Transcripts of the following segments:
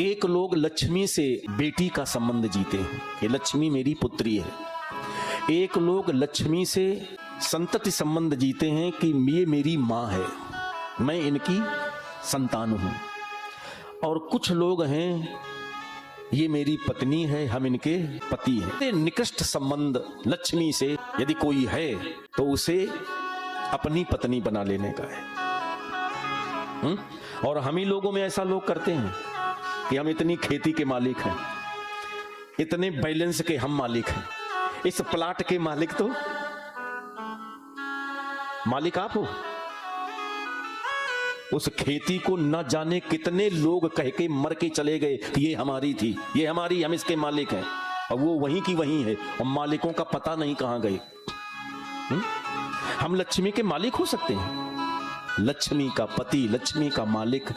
एक लोग लक्ष्मी से बेटी का संबंध जीते हैं कि लक्ष्मी मेरी पुत्री है। एक लोग लक्ष्मी से संतति संबंध जीते हैं कि ये मेरी माँ है, मैं इनकी संतान हूं। और कुछ लोग हैं ये मेरी पत्नी है, हम इनके पति हैं। निकृष्ट संबंध लक्ष्मी से यदि कोई है तो उसे अपनी पत्नी बना लेने का है। और हम ही लोगों में ऐसा लोग करते हैं कि हम इतनी खेती के मालिक हैं, इतने बैलेंस के हम मालिक हैं, इस प्लाट के मालिक तो मालिक आप हो। उस खेती को न जाने कितने लोग कह के मर के चले गए कि ये हमारी थी, ये हमारी, हम इसके मालिक हैं, और वो वहीं की वहीं है और मालिकों का पता नहीं कहां गए। हम लक्ष्मी के मालिक हो सकते हैं। लक्ष्मी का पति, लक्ष्मी का मालिक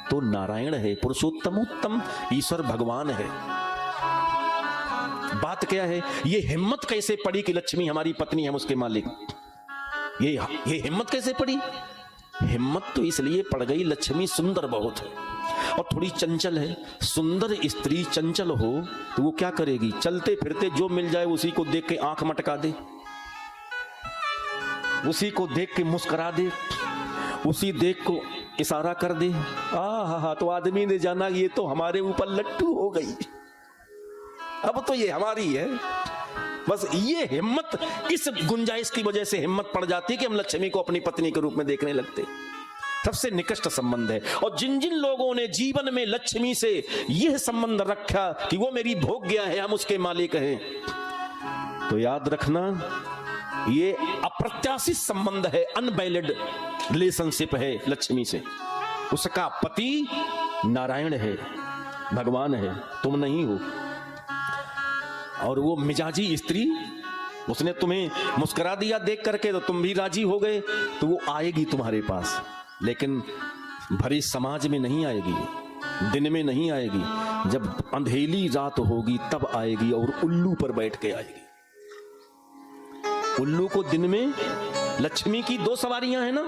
तो नारायण है, पुरुषोत्तमोत्तम ईश्वर भगवान है। बात क्या है, ये हिम्मत कैसे पड़ी कि लक्ष्मी हमारी पत्नी, हम उसके मालिक? ये हिम्मत कैसे पड़ी? हिम्मत तो इसलिए पड़ गई, लक्ष्मी सुंदर बहुत है और थोड़ी चंचल है। सुंदर स्त्री चंचल हो तो वो क्या करेगी? चलते फिरते जो मिल जाए उसी को देख के आंख मटका दे, उसी को देख के मुस्कुरा दे, उसी देख को इशारा कर दे। हा, तो आदमी ने जाना ये तो हमारे ऊपर लट्टू हो गई, अब तो ये हमारी है। बस ये हिम्मत, इस गुंजाइश की वजह से हिम्मत पड़ जाती है कि हम लक्ष्मी को अपनी पत्नी के रूप में देखने लगते। सबसे निकृष्ट संबंध है। और जिन जिन लोगों ने जीवन में लक्ष्मी से यह संबंध रखा कि वो मेरी भोग्या है, हम उसके मालिक हैं, तो याद रखना ये अप्रत्याशित संबंध है, अनवैलिड रिलेशनशिप है लक्ष्मी से। उसका पति नारायण है, भगवान है, तुम नहीं हो। और वो मिजाजी स्त्री, उसने तुम्हें मुस्कुरा दिया देख करके तो तुम भी राजी हो गए, तो वो आएगी तुम्हारे पास, लेकिन भरी समाज में नहीं आएगी, दिन में नहीं आएगी, जब अंधेरी रात होगी तब आएगी और उल्लू पर बैठ के आएगी। उल्लू को दिन में, लक्ष्मी की दो सवारियां हैं ना,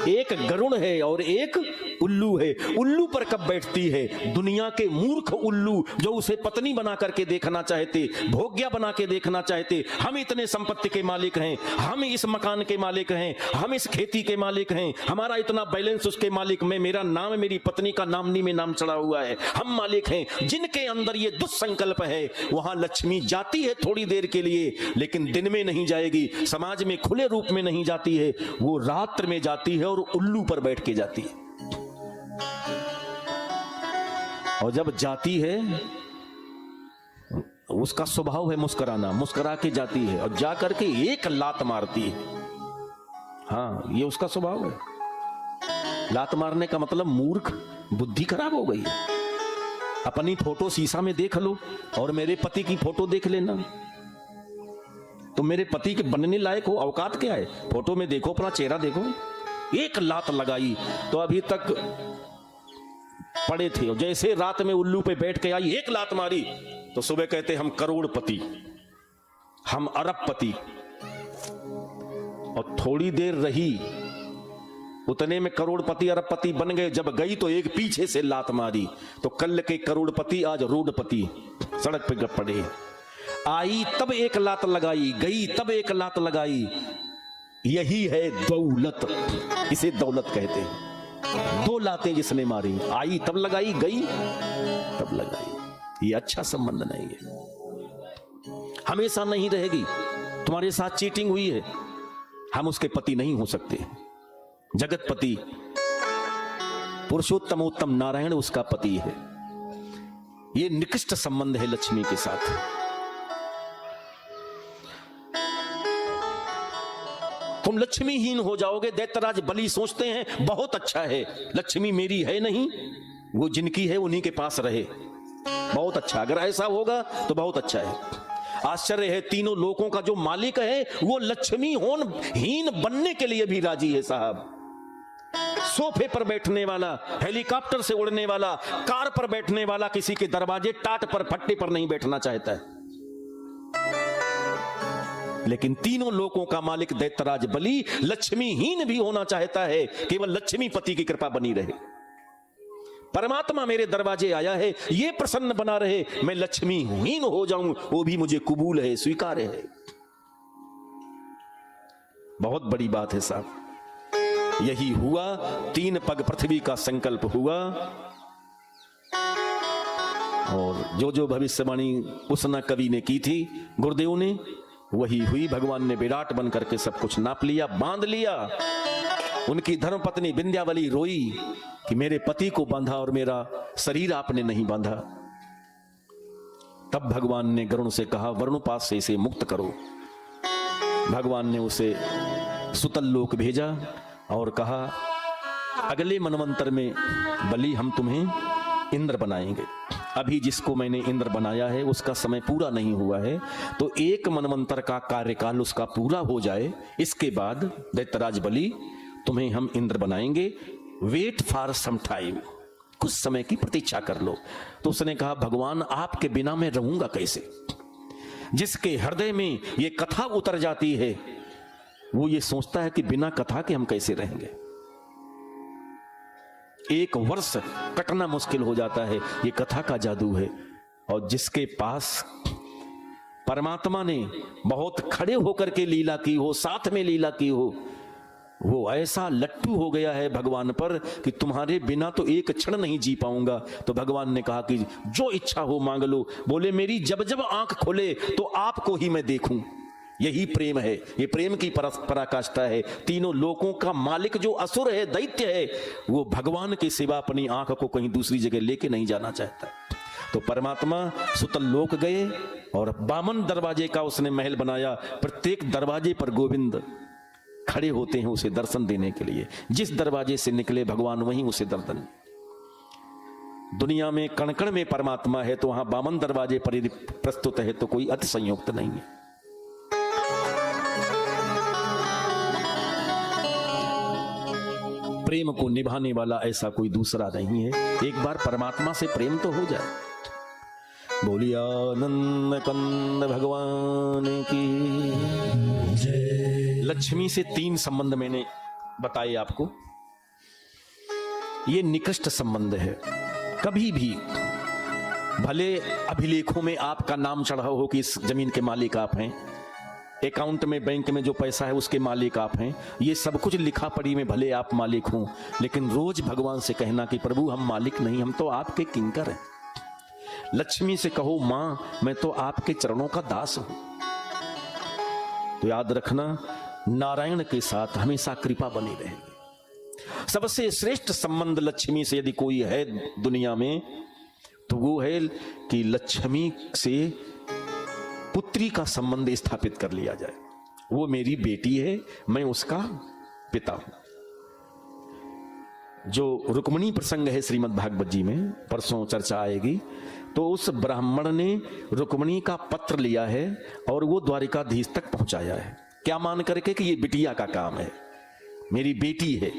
एक गरुड़ है और एक उल्लू है। उल्लू पर कब बैठती है? दुनिया के मूर्ख उल्लू जो उसे पत्नी बना करके देखना चाहते, भोग्या बना के देखना चाहते। हम इतने संपत्ति के मालिक हैं, हम इस मकान के मालिक हैं, हम इस खेती के मालिक हैं, हमारा इतना बैलेंस उसके मालिक में, मेरा नाम मेरी पत्नी का नामनी में नाम चढ़ा हुआ है, हम मालिक हैं। जिनके अंदर ये दुस्संकल्प है वहां लक्ष्मी जाती है थोड़ी देर के लिए, लेकिन दिन में नहीं जाएगी, समाज में खुले रूप में नहीं जाती है, वो रात्र में जाती है और उल्लू पर बैठ के जाती है। और जब जाती है, उसका स्वभाव है मुस्कुराना, मुस्कुरा के जाती है और जा करके एक लात मारती है। हाँ, ये उसका स्वभाव है। लात मारने का मतलब मूर्ख, बुद्धि खराब हो गई। अपनी फोटो शीशा में देख लो और मेरे पति की फोटो देख लेना, तो मेरे पति के बनने लायक हो, औकात क्या है? फोटो में देखो, अपना चेहरा देखो। एक लात लगाई तो अभी तक पड़े थे, और जैसे रात में उल्लू पे बैठ के आई, एक लात मारी तो सुबह कहते हम करोड़पति, हम अरबपति। और थोड़ी देर रही, उतने में करोड़पति अरबपति बन गए। जब गई तो एक पीछे से लात मारी, तो कल के करोड़पति आज रोडपति सड़क पे पड़े। आई तब एक लात लगाई, गई तब एक लात लगाई। यही है दौलत, इसे दौलत कहते हैं। दो लातें जिसने मारी, आई तब लगाई, गई तब लगाई। ये अच्छा संबंध नहीं है, हमेशा नहीं रहेगी। तुम्हारे साथ चीटिंग हुई है, हम उसके पति नहीं हो सकते। जगतपति पुरुषोत्तमोत्तम नारायण उसका पति है। ये निकृष्ट संबंध है लक्ष्मी के साथ। तुम लक्ष्मीहीन हो जाओगे। दैत्यराज बलि सोचते हैं बहुत अच्छा है, लक्ष्मी मेरी है नहीं, वो जिनकी है उन्हीं के पास रहे, बहुत अच्छा। अगर ऐसा होगा तो बहुत अच्छा है। आश्चर्य है, तीनों लोकों का जो मालिक है वो लक्ष्मी हीन बनने के लिए भी राजी है साहब। सोफे पर बैठने वाला, हेलीकॉप्टर से उड़ने वाला, कार पर बैठने वाला किसी के दरवाजे टाट पर फट्टे पर नहीं बैठना चाहता है। लेकिन तीनों लोकों का मालिक दैत्यराज बलि लक्ष्मीहीन भी होना चाहता है, केवल लक्ष्मी पति की कृपा बनी रहे। परमात्मा मेरे दरवाजे आया है, ये प्रसन्न बना रहे, मैं लक्ष्मी हीन हो जाऊं वो भी मुझे कबूल है, स्वीकार है। बहुत बड़ी बात है साहब। यही हुआ, 3 पग पृथ्वी का संकल्प हुआ और जो जो भविष्यवाणी उस न कवि ने की थी गुरुदेव ने, वही हुई। भगवान ने विराट बन करके सब कुछ नाप लिया, बांध लिया। उनकी धर्मपत्नी विंध्यावली रोई कि मेरे पति को बांधा और मेरा शरीर आपने नहीं बांधा। तब भगवान ने गरुण से कहा, वरुणपात से इसे मुक्त करो। भगवान ने उसे सुतल लोक भेजा और कहा, अगले मनवंतर में बलि हम तुम्हें इंद्र बनाएंगे। अभी जिसको मैंने इंद्र बनाया है उसका समय पूरा नहीं हुआ है, तो 1 मनवंतर का कार्यकाल उसका पूरा हो जाए, इसके बाद दैत्यराज बलि तुम्हें हम इंद्र बनाएंगे। वेट फॉर सम टाइम, कुछ समय की प्रतीक्षा कर लो। तो उसने कहा, भगवान आपके बिना मैं रहूंगा कैसे? जिसके हृदय में ये कथा उतर जाती है वो ये सोचता है कि बिना कथा के हम कैसे रहेंगे। 1 वर्ष कटना मुश्किल हो जाता है, ये कथा का जादू है। और जिसके पास परमात्मा ने बहुत खड़े होकर के लीला की हो, साथ में लीला की हो, वो ऐसा लट्टू हो गया है भगवान पर कि तुम्हारे बिना तो एक क्षण नहीं जी पाऊंगा। तो भगवान ने कहा कि जो इच्छा हो मांग लो। बोले, मेरी जब जब आंख खोले तो आपको ही मैं देखूं। यही प्रेम है, ये प्रेम की पराकाष्ठा है। तीनों लोकों का मालिक जो असुर है, दैत्य है, वो भगवान के सिवा अपनी आंख को कहीं दूसरी जगह लेके नहीं जाना चाहता। तो परमात्मा सुतल लोक गए और 52 दरवाजे का उसने महल बनाया। प्रत्येक दरवाजे पर गोविंद खड़े होते हैं उसे दर्शन देने के लिए। जिस दरवाजे से निकले भगवान वहीं उसे दर्शन। दुनिया में कण कण में परमात्मा है, तो वहां 52 दरवाजे पर प्रस्तुत है, तो कोई अति संयुक्त नहीं है। प्रेम को निभाने वाला ऐसा कोई दूसरा नहीं है। एक बार परमात्मा से प्रेम तो हो जाए। बोलिए आनंद कंद भगवान की जय। लक्ष्मी से 3 संबंध मैंने बताए आपको। ये निकृष्ट संबंध है। कभी भी भले अभिलेखों में आपका नाम चढ़ा हो कि इस जमीन के मालिक आप हैं, अकाउंट में बैंक में जो पैसा है उसके मालिक आप हैं, ये सब कुछ लिखा पढ़ी में भले आप मालिक हों, लेकिन रोज भगवान से कहना कि प्रभु हम मालिक नहीं, हम तो आपके किंकर हैं। लक्ष्मी से कहो, मां मैं तो आपके चरणों का दास हूं। तो याद रखना, नारायण के साथ हमेशा कृपा बनी रहेगी। सबसे श्रेष्ठ संबंध लक्ष्मी से यदि कोई है दुनिया में, तो वो है कि लक्ष्मी से पुत्री का संबंध स्थापित कर लिया जाए। वो मेरी बेटी है, मैं उसका पिता हूं। जो रुक्मिणी प्रसंग है श्रीमद् भागवत जी में, परसों चर्चा आएगी, तो उस ब्राह्मण ने रुक्मिणी का पत्र लिया है और वो द्वारिकाधीश तक पहुंचाया है। क्या मान करके कि ये बिटिया का काम है, मेरी बेटी है।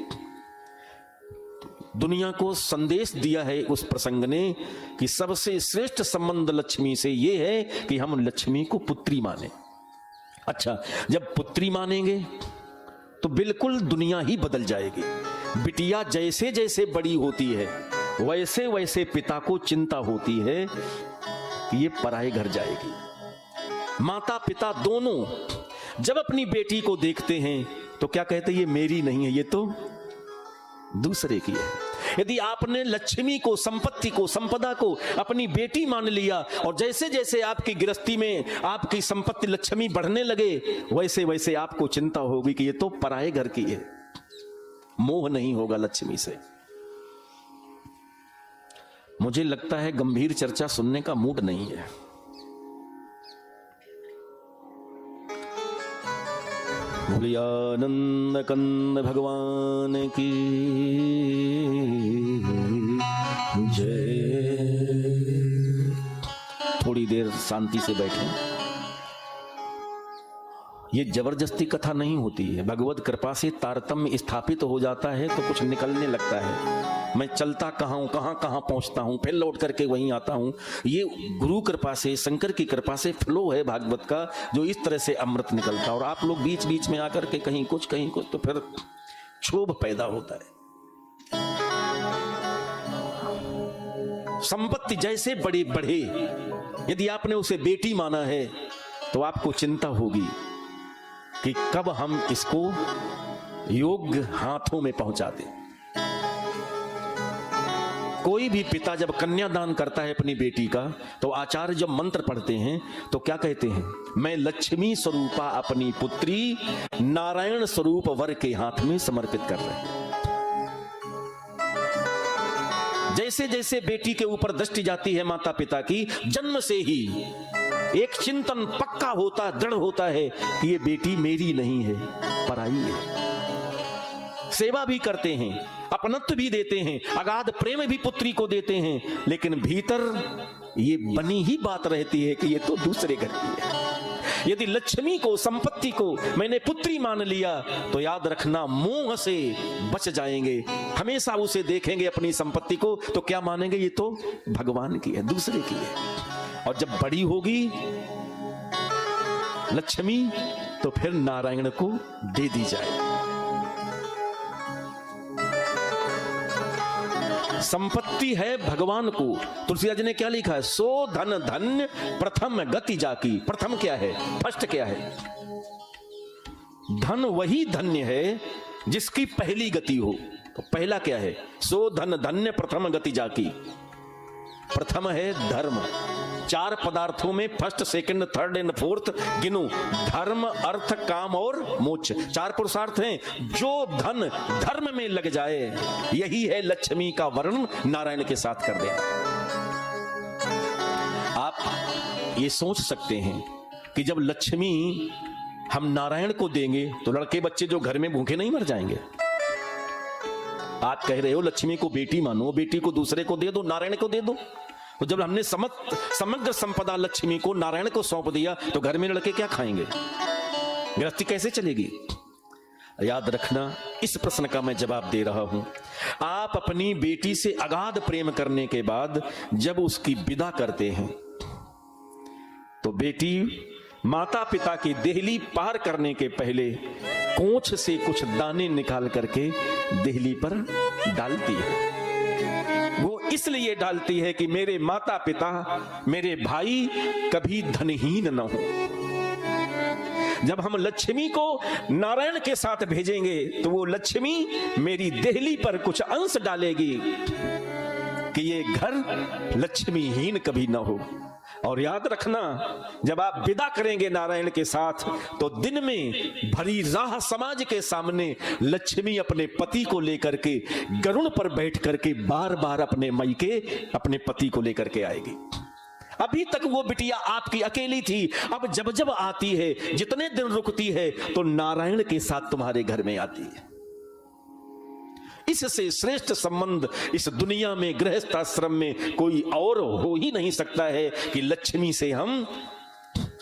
दुनिया को संदेश दिया है उस प्रसंग ने कि सबसे श्रेष्ठ संबंध लक्ष्मी से ये है कि हम लक्ष्मी को पुत्री माने। अच्छा, जब पुत्री मानेंगे तो बिल्कुल दुनिया ही बदल जाएगी। बिटिया जैसे जैसे बड़ी होती है वैसे वैसे पिता को चिंता होती है कि ये पराए घर जाएगी। माता पिता दोनों जब अपनी बेटी को देखते हैं तो क्या कहते हैं, ये मेरी नहीं है, ये तो दूसरे की है। यदि आपने लक्ष्मी को, संपत्ति को, संपदा को अपनी बेटी मान लिया और जैसे जैसे आपकी गृहस्थी में आपकी संपत्ति लक्ष्मी बढ़ने लगे, वैसे वैसे आपको चिंता होगी कि ये तो पराए घर की है। मोह नहीं होगा लक्ष्मी से। मुझे लगता है गंभीर चर्चा सुनने का मूड नहीं है। बोलिए आनंद कंद भगवान की जय। थोड़ी देर शांति से बैठें। ये जबरदस्ती कथा नहीं होती है। भगवत कृपा से तारतम्य स्थापित हो जाता है तो कुछ निकलने लगता है। मैं चलता कहाँ हूं, कहाँ कहाँ पहुंचता हूं, फिर लौट करके वहीं आता हूं। ये गुरु कृपा से, शंकर की कृपा से फ्लो है भागवत का, जो इस तरह से अमृत निकलता। और आप लोग बीच बीच में आकर के कहीं कुछ तो फिर क्षोभ पैदा होता है। संपत्ति जैसे बड़े बढ़े, यदि आपने उसे बेटी माना है तो आपको चिंता होगी कि कब हम इसको योग्य हाथों में पहुंचा दें। कोई भी पिता जब कन्यादान करता है अपनी बेटी का, तो आचार्य जब मंत्र पढ़ते हैं तो क्या कहते हैं? मैं लक्ष्मी स्वरूपा अपनी पुत्री नारायण स्वरूप वर के हाथ में समर्पित कर रहे हैं। जैसे जैसे बेटी के ऊपर दृष्टि जाती है माता पिता की, जन्म से ही एक चिंतन पक्का होता, दृढ़ होता है कि ये बेटी मेरी नहीं है, पराई है। सेवा भी करते हैं, अपनत्व भी देते हैं, अगाध प्रेम भी पुत्री को देते हैं, लेकिन भीतर ये बनी ही बात रहती है कि ये तो दूसरे घर की है। यदि लक्ष्मी को, संपत्ति को मैंने पुत्री मान लिया तो याद रखना, मोह से बच जाएंगे। हमेशा उसे देखेंगे अपनी संपत्ति को तो क्या मानेंगे? ये तो भगवान की है, दूसरे की है। और जब बड़ी होगी लक्ष्मी तो फिर नारायण को दे दी जाए। संपत्ति है भगवान को। तुलसीदास जी ने क्या लिखा है? सो धन धन्य प्रथम गति जाकी। प्रथम क्या है? फर्स्ट क्या है? धन वही धन्य है जिसकी पहली गति हो। तो पहला क्या है? सो धन धन्य प्रथम गति जाकी। प्रथम है धर्म। चार पदार्थों में first, second, third and fourth गिनो। धर्म, अर्थ, काम और मोक्ष, चार पुरुषार्थ हैं। जो धन धर्म में लग जाए, यही है लक्ष्मी का वर्ण नारायण के साथ कर देना। आप ये सोच सकते हैं कि जब लक्ष्मी हम नारायण को देंगे तो लड़के बच्चे जो घर में भूखे नहीं मर जाएंगे। आप कह रहे हो लक्ष्मी को बेटी मानो, बेटी को दूसरे को दे दो, नारायण को दे दो। तो जब हमने समग्र संपदा लक्ष्मी को, नारायण को सौंप दिया तो घर में लड़के क्या खाएंगे? गृहस्थी कैसे चलेगी? याद रखना, इस प्रश्न का मैं जवाब दे रहा हूं। आप अपनी बेटी से अगाध प्रेम करने के बाद जब उसकी विदा करते हैं तो बेटी माता पिता की देहली पार करने के पहले कोंछ से कुछ दाने निकाल करके देहली पर डालती है। वो इसलिए डालती है कि मेरे माता पिता, मेरे भाई कभी धनहीन न हो। जब हम लक्ष्मी को नारायण के साथ भेजेंगे तो वो लक्ष्मी मेरी देहली पर कुछ अंश डालेगी कि ये घर लक्ष्मीहीन कभी न हो। और याद रखना, जब आप विदा करेंगे नारायण के साथ तो दिन में भरी राह समाज के सामने लक्ष्मी अपने पति को लेकर के गरुड़ पर बैठ करके बार बार अपने मायके अपने पति को लेकर के आएगी। अभी तक वो बिटिया आपकी अकेली थी, अब जब जब आती है, जितने दिन रुकती है, तो नारायण के साथ तुम्हारे घर में आती है। इससे श्रेष्ठ संबंध इस दुनिया में, गृहस्थ आश्रम में कोई और हो ही नहीं सकता है कि लक्ष्मी से हम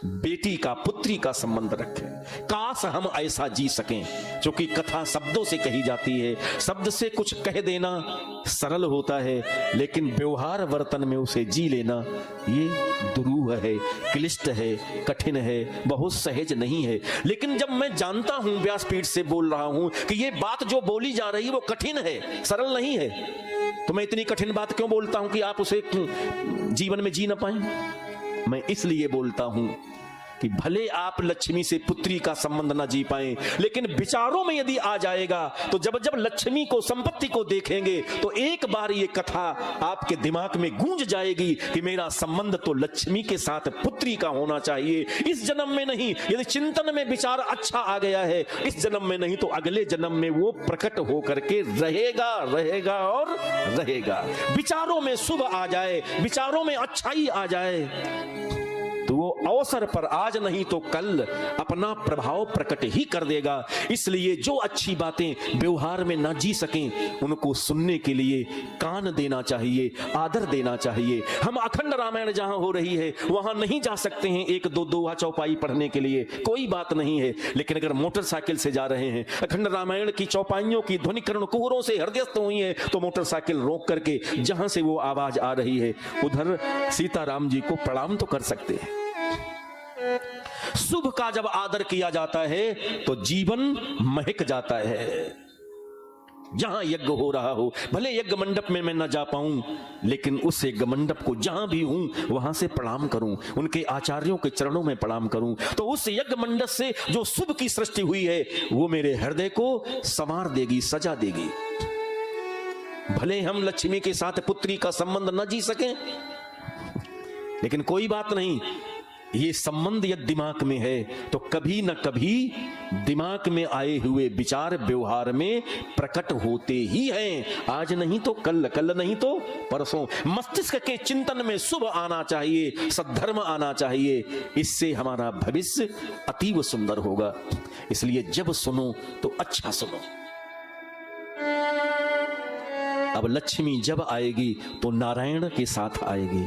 बेटी का, पुत्री का संबंध रखें। काश हम ऐसा जी सकें। क्योंकि कथा शब्दों से कही जाती है, शब्द से कुछ कह देना सरल होता है, लेकिन व्यवहार वर्तन में उसे जी लेना ये दुरूह है, क्लिष्ट है, कठिन है, बहुत सहज नहीं है। लेकिन जब मैं जानता हूं, व्यासपीठ से बोल रहा हूं कि ये बात जो बोली जा रही है वो कठिन है, सरल नहीं है, तो मैं इतनी कठिन बात क्यों बोलता हूं कि आप उसे जीवन में जी ना पाए? मैं इसलिए बोलता हूं कि भले आप लक्ष्मी से पुत्री का संबंध ना जी पाए, लेकिन विचारों में यदि आ जाएगा तो जब जब लक्ष्मी को, संपत्ति को देखेंगे तो एक बार ये कथा आपके दिमाग में गूंज जाएगी कि मेरा संबंध तो लक्ष्मी के साथ, पुत्री का होना चाहिए। इस जन्म में नहीं, यदि चिंतन में विचार अच्छा आ गया है, इस जन्म में नहीं तो अगले जन्म में वो प्रकट होकर के रहेगा, रहेगा और रहेगा। विचारों में शुभ आ जाए, विचारों में अच्छाई आ जाए तो वो अवसर पर आज नहीं तो कल अपना प्रभाव प्रकट ही कर देगा। इसलिए जो अच्छी बातें व्यवहार में ना जी सकें, उनको सुनने के लिए कान देना चाहिए, आदर देना चाहिए। हम अखंड रामायण जहां हो रही है वहां नहीं जा सकते हैं एक दो दोहा चौपाई पढ़ने के लिए, कोई बात नहीं है। लेकिन अगर मोटरसाइकिल से जा रहे हैं, अखंड रामायण की चौपाइयों की ध्वनिकरण कुहरों से हृदयस्थ हुई है, तो मोटरसाइकिल रोक करके जहां से वो आवाज आ रही है उधर सीताराम जी को प्रणाम तो कर सकते हैं। शुभ का जब आदर किया जाता है तो जीवन महक जाता है। जहां यज्ञ हो रहा हो, भले यज्ञ मंडप में मैं न जा पाऊं, लेकिन उस यज्ञ मंडप को जहां भी हूं वहां से प्रणाम करूं, उनके आचार्यों के चरणों में प्रणाम करूं। तो उस यज्ञ मंडप से जो शुभ की सृष्टि हुई है वो मेरे हृदय को संवार देगी, सजा देगी। भले हम लक्ष्मी के साथ पुत्री का संबंध न जी सकें, लेकिन कोई बात नहीं, ये संबंध यदि दिमाग में है तो कभी न कभी दिमाग में आए हुए विचार व्यवहार में प्रकट होते ही हैं। आज नहीं तो कल, कल नहीं तो परसों। मस्तिष्क के चिंतन में शुभ आना चाहिए, सद्धर्म आना चाहिए, इससे हमारा भविष्य अतीव सुंदर होगा। इसलिए जब सुनो तो अच्छा सुनो। अब लक्ष्मी जब आएगी तो नारायण के साथ आएगी।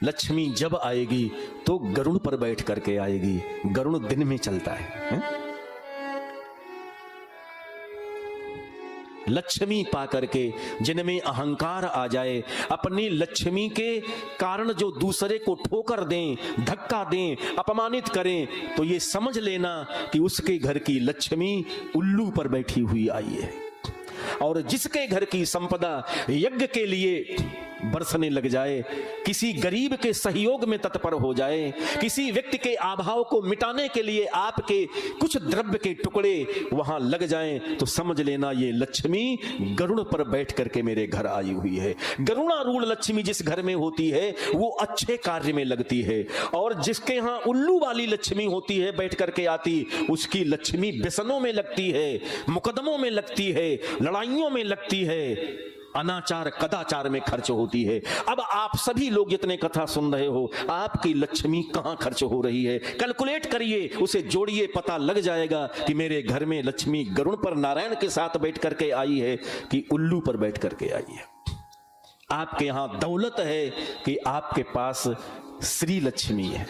लक्ष्मी जब आएगी तो गरुड़ पर बैठ करके आएगी। गरुड़ दिन में चलता है? लक्ष्मी पा करके जिनमें अहंकार आ जाए, अपनी लक्ष्मी के कारण जो दूसरे को ठोकर दें, धक्का दें, अपमानित करें, तो ये समझ लेना कि उसके घर की लक्ष्मी उल्लू पर बैठी हुई आई है। और जिसके घर की संपदा यज्ञ के लिए बरसने लग जाए, किसी गरीब के सहयोग में तत्पर हो जाए, किसी व्यक्ति के अभाव को मिटाने के लिए आपके कुछ द्रव्य के टुकड़े वहां लग जाएं, तो समझ लेना ये लक्ष्मी गरुड़ पर बैठ करके मेरे घर आई हुई है। गरुड़ारूढ़ लक्ष्मी जिस घर में होती है वो अच्छे कार्य में लगती है, और जिसके यहां उल्लू वाली लक्ष्मी होती है बैठ करके आती, उसकी लक्ष्मी व्यसनों में लगती है, मुकदमों में लगती है, लड़ाइयों में लगती है, अनाचार कदाचार में खर्च होती है। अब आप सभी लोग जितने कथा सुन रहे हो, आपकी लक्ष्मी कहां खर्च हो रही है? कैलकुलेट करिए, उसे जोड़िए, पता लग जाएगा कि मेरे घर में लक्ष्मी गरुड़ पर नारायण के साथ बैठ करके आई है कि उल्लू पर बैठ करके आई है। आपके यहां दौलत है कि आपके पास श्री लक्ष्मी है।